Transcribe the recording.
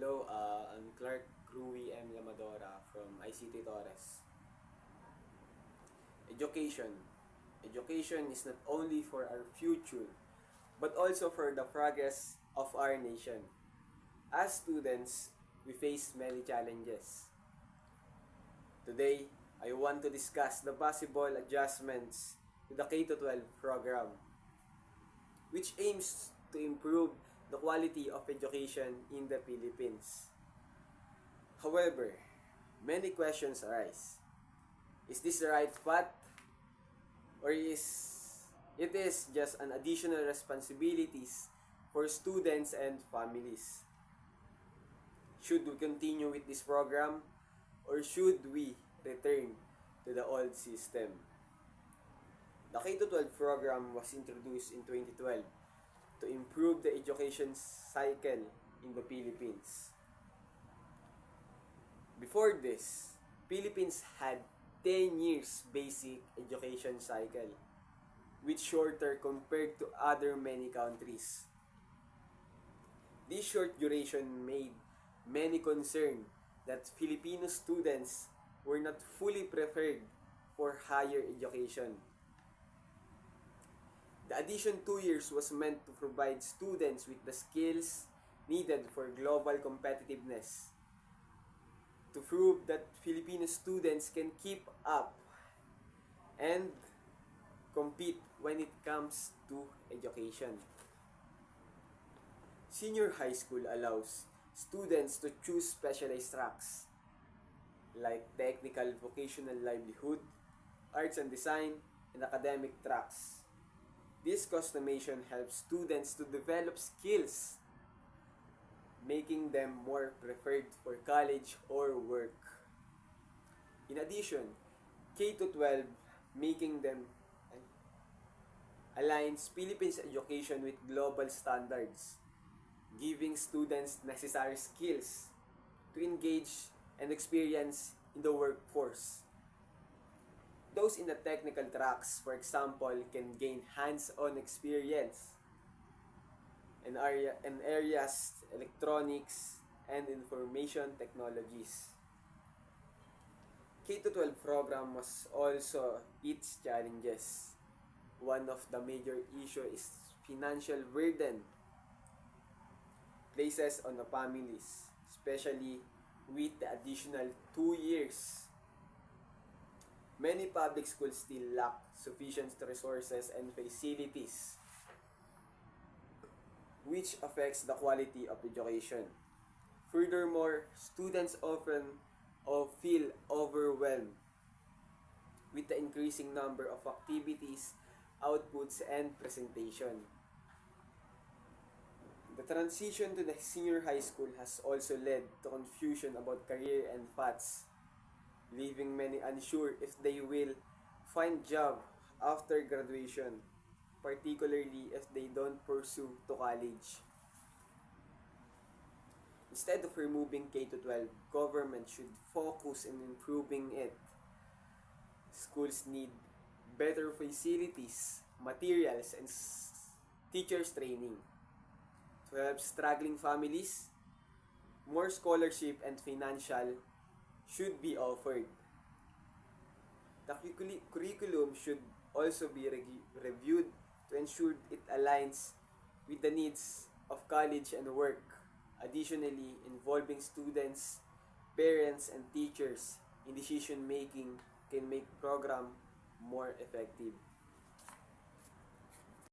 Hello, I'm Clark Rui M. Lamadora from ICT Torres. Education. Education is not only for our future, but also for the progress of our nation. As students, we face many challenges. Today, I want to discuss the possible adjustments to the K-12 program, which aims to improve the quality of education in the Philippines. However, many questions arise. Is this the right path? Or is just an additional responsibilities for students and families? Should we continue with this program or should we return to the old system? The K-12 program was introduced in 2012 to improve the education cycle in the Philippines. Before this, Philippines had 10 years basic education cycle, which shorter compared to other many countries. This short duration made many concerned that Filipino students were not fully prepared for higher education. The addition 2 years was meant to provide students with the skills needed for global competitiveness, to prove that Filipino students can keep up and compete when it comes to education. Senior high school allows students to choose specialized tracks like technical, vocational livelihood, arts and design, and academic tracks. This customization helps students to develop skills, making them more prepared for college or work. In addition, K-12 making them aligns Philippines education with global standards, giving students necessary skills to engage and experience in the workforce. Those in the technical tracks, for example, can gain hands-on experience in areas electronics and information technologies. K-12 program was also its challenges. One of the major issues is financial burden places on the families, especially with the additional 2 years. Many public schools still lack sufficient resources and facilities, which affects the quality of education. Furthermore, students often feel overwhelmed with the increasing number of activities, outputs, and presentation. The transition to the senior high school has also led to confusion about career and paths, leaving many unsure if they will find job after graduation, particularly if they don't pursue to college. Instead of removing K-12, government should focus on improving it. Schools need better facilities, materials, and teachers training. To help struggling families, more scholarship and financial should be offered. The curriculum should also be reviewed to ensure it aligns with the needs of college and work. Additionally, involving students, parents, and teachers in decision making can make program more effective.